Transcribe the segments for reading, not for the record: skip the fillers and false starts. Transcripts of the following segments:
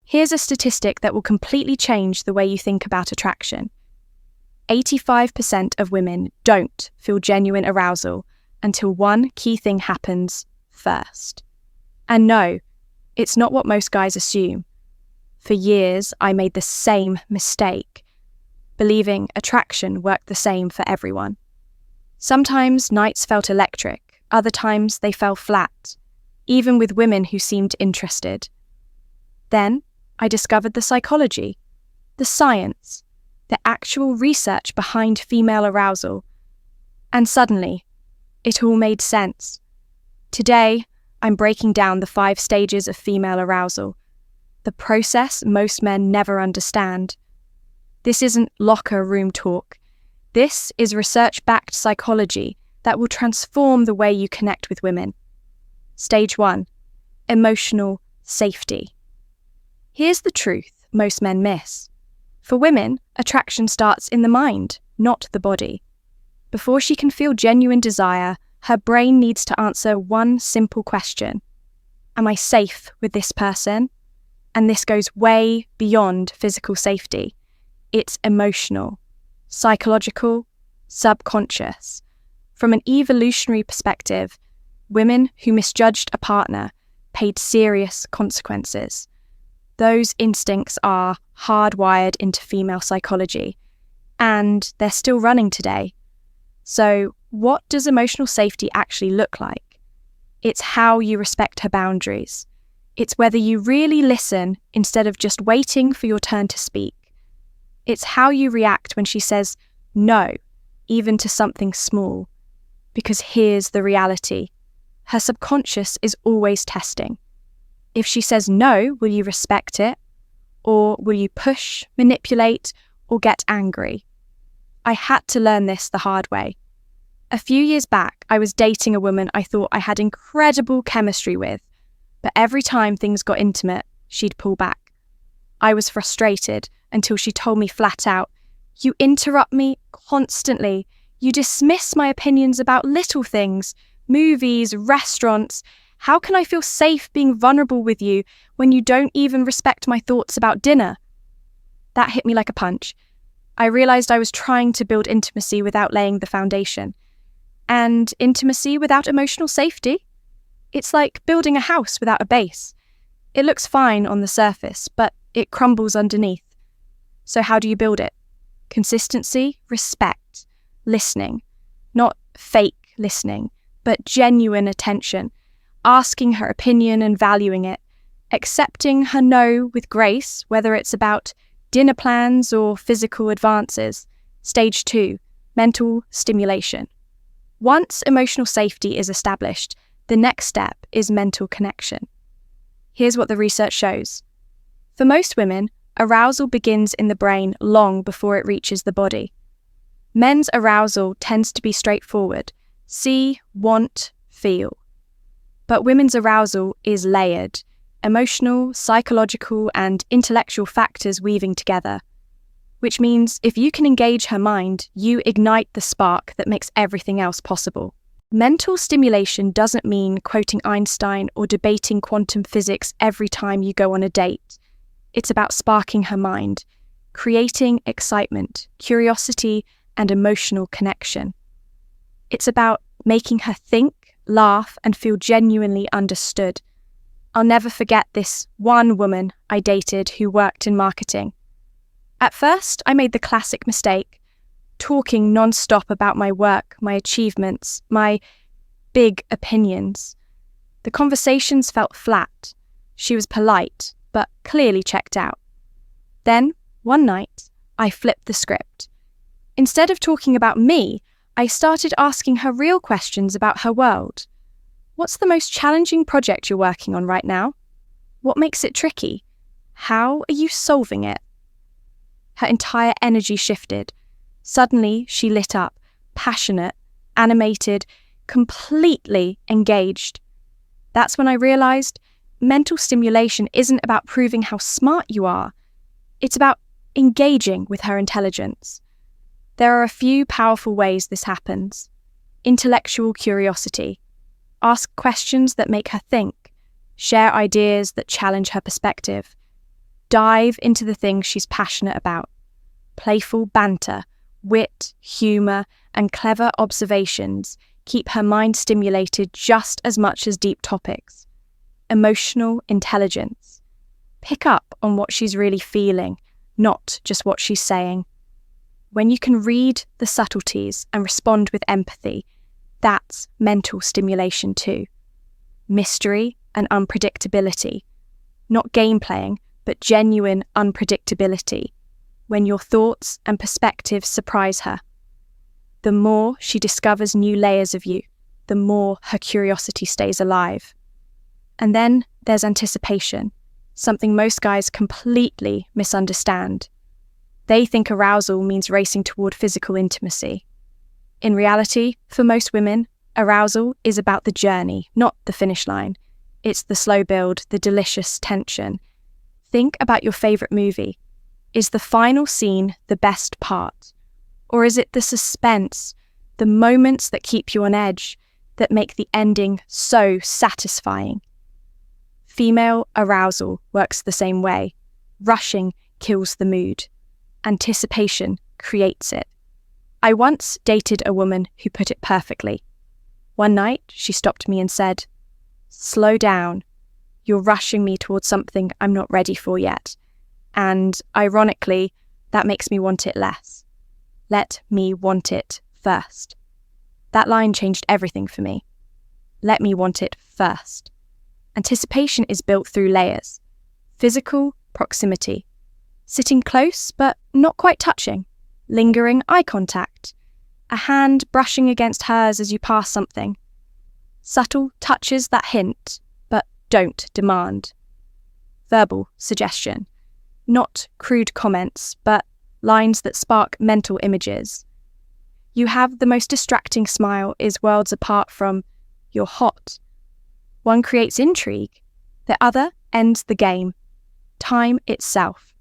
Here's a statistic that will completely change the way you think about attraction. 85% of women don't feel genuine arousal until one key thing happens first. And no, it's not what most guys assume. For years, I made the same mistake, believing attraction worked the same for everyone. Sometimes nights felt electric, other times they fell flat, even with women who seemed interested. Then I discovered the psychology, the science, the actual research behind female arousal. And suddenly, it all made sense. Today, I'm breaking down the 5 stages of female arousal, the process most men never understand. This isn't locker room talk. This is research-backed psychology that will transform the way you connect with women. Stage 1. Emotional safety. Here's the truth most men miss. For women, attraction starts in the mind, not the body. Before she can feel genuine desire, her brain needs to answer one simple question. Am I safe with this person? And this goes way beyond physical safety. It's emotional, psychological, subconscious. From an evolutionary perspective, women who misjudged a partner paid serious consequences. Those instincts are hardwired into female psychology, and they're still running today. So, what does emotional safety actually look like? It's how you respect her boundaries. It's whether you really listen instead of just waiting for your turn to speak. It's how you react when she says no, even to something small. Because here's the reality. Her subconscious is always testing. If she says no, will you respect it? Or will you push, manipulate, or get angry? I had to learn this the hard way. A few years back, I was dating a woman I thought I had incredible chemistry with, but every time things got intimate, she'd pull back. I was frustrated until she told me flat out, "You interrupt me constantly. You dismiss my opinions about little things, movies, restaurants. How can I feel safe being vulnerable with you when you don't even respect my thoughts about dinner?" That hit me like a punch. I realized I was trying to build intimacy without laying the foundation. And intimacy without emotional safety? It's like building a house without a base. It looks fine on the surface, but it crumbles underneath. So how do you build it? Consistency, respect, listening. Not fake listening, but genuine attention. Asking her opinion and valuing it. Accepting her no with grace, whether it's about dinner plans or physical advances. Stage 2, mental stimulation. Once emotional safety is established, the next step is mental connection. Here's what the research shows. For most women, arousal begins in the brain long before it reaches the body. Men's arousal tends to be straightforward: see, want, feel. But women's arousal is layered, emotional, psychological, and intellectual factors weaving together. Which means if you can engage her mind, you ignite the spark that makes everything else possible. Mental stimulation doesn't mean quoting Einstein or debating quantum physics every time you go on a date. It's about sparking her mind, creating excitement, curiosity, and emotional connection. It's about making her think, laugh, and feel genuinely understood. I'll never forget this one woman I dated who worked in marketing. At first, I made the classic mistake, talking non-stop about my work, my achievements, my big opinions. The conversations felt flat. She was polite, but clearly checked out. Then, one night, I flipped the script. Instead of talking about me, I started asking her real questions about her world. What's the most challenging project you're working on right now? What makes it tricky? How are you solving it? Her entire energy shifted. Suddenly, she lit up, passionate, animated, completely engaged. That's when I realized mental stimulation isn't about proving how smart you are. It's about engaging with her intelligence. There are a few powerful ways this happens. Intellectual curiosity. Ask questions that make her think. Share ideas that challenge her perspective. Dive into the things she's passionate about. Playful banter, wit, humour, and clever observations keep her mind stimulated just as much as deep topics. Emotional intelligence. Pick up on what she's really feeling, not just what she's saying. When you can read the subtleties and respond with empathy, that's mental stimulation too. Mystery and unpredictability. Not game playing, but genuine unpredictability, when your thoughts and perspectives surprise her. The more she discovers new layers of you, the more her curiosity stays alive. And then there's anticipation, something most guys completely misunderstand. They think arousal means racing toward physical intimacy. In reality, for most women, arousal is about the journey, not the finish line. It's the slow build, the delicious tension. Think about your favourite movie. Is the final scene the best part? Or is it the suspense, the moments that keep you on edge, that make the ending so satisfying? Female arousal works the same way. Rushing kills the mood. Anticipation creates it. I once dated a woman who put it perfectly. One night, she stopped me and said, "Slow down. You're rushing me towards something I'm not ready for yet. And ironically, that makes me want it less. Let me want it first." That line changed everything for me. Let me want it first. Anticipation is built through layers. Physical proximity. Sitting close, but not quite touching. Lingering eye contact. A hand brushing against hers as you pass something. Subtle touches that hint, but don't demand. Verbal suggestion. Not crude comments, but lines that spark mental images. You have the most distracting smile is worlds apart from "you're hot." One creates intrigue, the other ends the game. Time itself.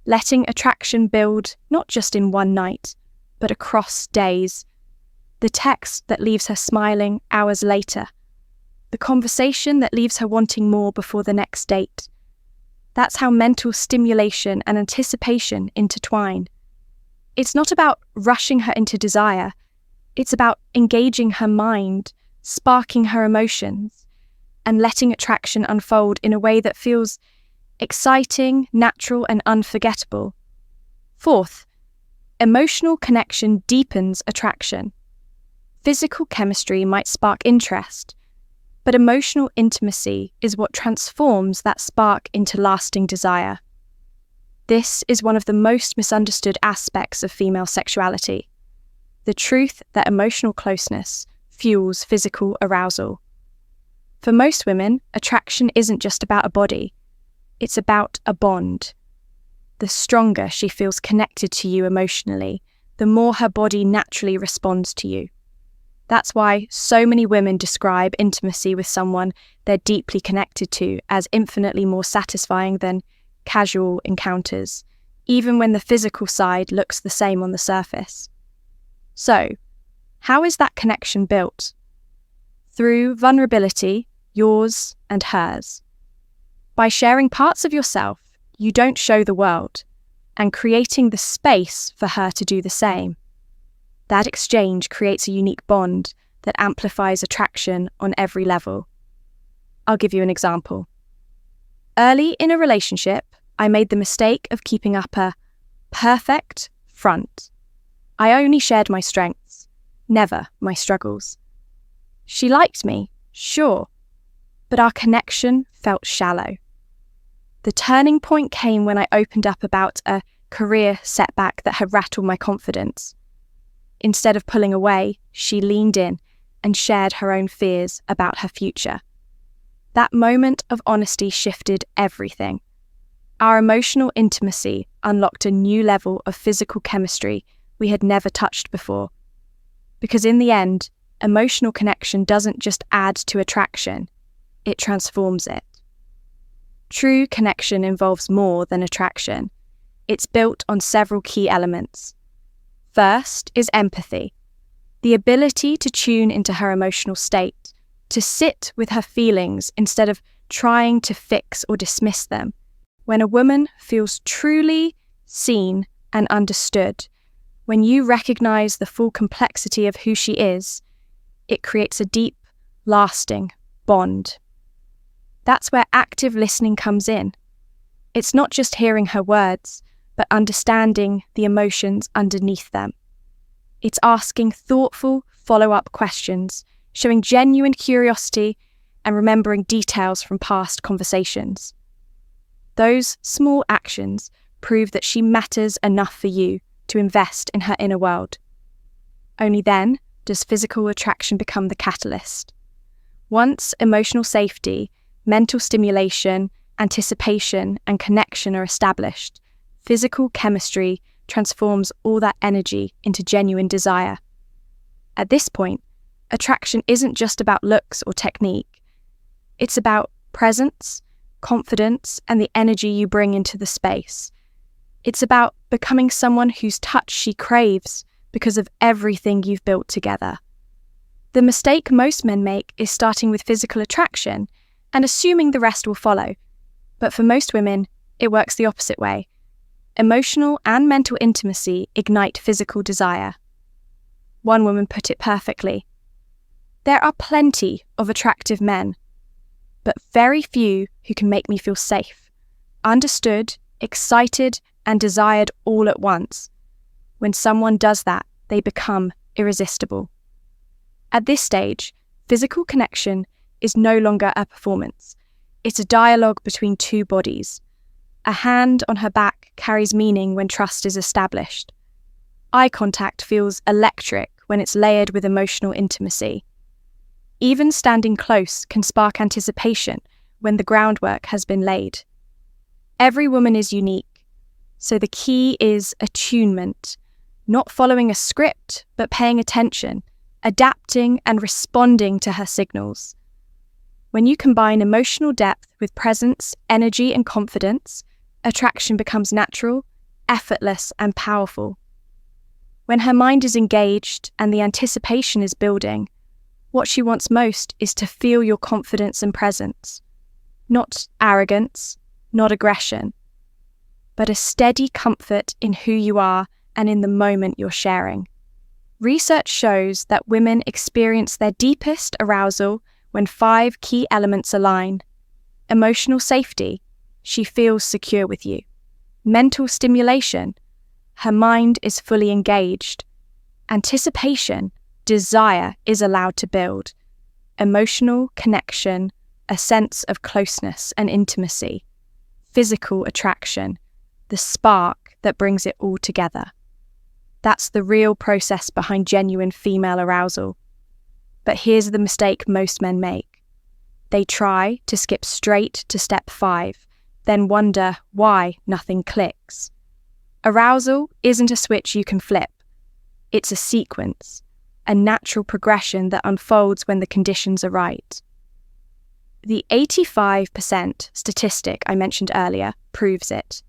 Letting attraction build not just in one night, but across days. The text that leaves her smiling hours later. The conversation that leaves her wanting more before the next date. That's how mental stimulation and anticipation intertwine. It's not about rushing her into desire. It's about engaging her mind, sparking her emotions, and letting attraction unfold in a way that feels exciting, natural, and unforgettable. Fourth, emotional connection deepens attraction. Physical chemistry might spark interest, but emotional intimacy is what transforms that spark into lasting desire. This is one of the most misunderstood aspects of female sexuality. The truth that emotional closeness fuels physical arousal. For most women, attraction isn't just about a body. It's about a bond. The stronger she feels connected to you emotionally, the more her body naturally responds to you. That's why so many women describe intimacy with someone they're deeply connected to as infinitely more satisfying than casual encounters, even when the physical side looks the same on the surface. So, how is that connection built? Through vulnerability, yours and hers. By sharing parts of yourself you don't show the world, and creating the space for her to do the same. That exchange creates a unique bond that amplifies attraction on every level. I'll give you an example. Early in a relationship, I made the mistake of keeping up a perfect front. I only shared my strengths, never my struggles. She liked me, sure, but our connection felt shallow. The turning point came when I opened up about a career setback that had rattled my confidence. Instead of pulling away, she leaned in and shared her own fears about her future. That moment of honesty shifted everything. Our emotional intimacy unlocked a new level of physical chemistry we had never touched before. Because in the end, emotional connection doesn't just add to attraction, it transforms it. True connection involves more than attraction. It's built on several key elements. First is empathy, the ability to tune into her emotional state, to sit with her feelings instead of trying to fix or dismiss them, When a woman feels truly seen and understood, when you recognize the full complexity of who she is, it creates a deep, lasting bond. That's where active listening comes in. It's not just hearing her words, but understanding the emotions underneath them. It's asking thoughtful, follow-up questions, showing genuine curiosity, and remembering details from past conversations. Those small actions prove that she matters enough for you to invest in her inner world. Only then does physical attraction become the catalyst. Once emotional safety, mental stimulation, anticipation, and connection are established, physical chemistry transforms all that energy into genuine desire. At this point, attraction isn't just about looks or technique. It's about presence, confidence, and the energy you bring into the space. It's about becoming someone whose touch she craves because of everything you've built together. The mistake most men make is starting with physical attraction and assuming the rest will follow. But for most women, it works the opposite way. Emotional and mental intimacy ignite physical desire. One woman put it perfectly. There are plenty of attractive men, but very few who can make me feel safe, understood, excited, and desired all at once. When someone does that, they become irresistible. At this stage, physical connection is no longer a performance. It's a dialogue between two bodies. A hand on her back carries meaning when trust is established. Eye contact feels electric when it's layered with emotional intimacy. Even standing close can spark anticipation when the groundwork has been laid. Every woman is unique, so the key is attunement, not following a script, but paying attention, adapting and responding to her signals. When you combine emotional depth with presence, energy, and confidence, attraction becomes natural, effortless, and powerful. When her mind is engaged and the anticipation is building, what she wants most is to feel your confidence and presence. Not arrogance, not aggression, but a steady comfort in who you are and in the moment you're sharing. Research shows that women experience their deepest arousal when 5 key elements align. Emotional safety, she feels secure with you. Mental stimulation, her mind is fully engaged. Anticipation, desire is allowed to build. Emotional connection, a sense of closeness and intimacy. Physical attraction, the spark that brings it all together. That's the real process behind genuine female arousal. But here's the mistake most men make. They try to skip straight to step 5, then wonder why nothing clicks. Arousal isn't a switch you can flip. It's a sequence, a natural progression that unfolds when the conditions are right. The 85% statistic I mentioned earlier proves it.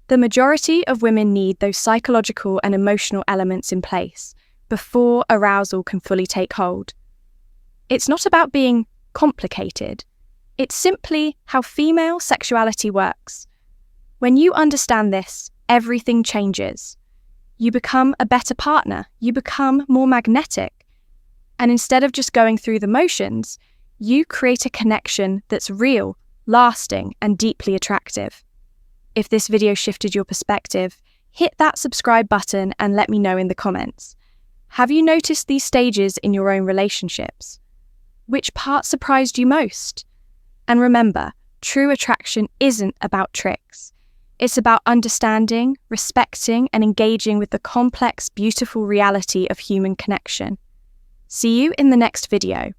The majority of women need those psychological and emotional elements in place before arousal can fully take hold. It's not about being complicated. It's simply how female sexuality works. When you understand this, everything changes. You become a better partner. You become more magnetic. And instead of just going through the motions, you create a connection that's real, lasting, and deeply attractive. If this video shifted your perspective, hit that subscribe button and let me know in the comments. Have you noticed these stages in your own relationships? Which part surprised you most? And remember, true attraction isn't about tricks. It's about understanding, respecting, and engaging with the complex, beautiful reality of human connection. See you in the next video.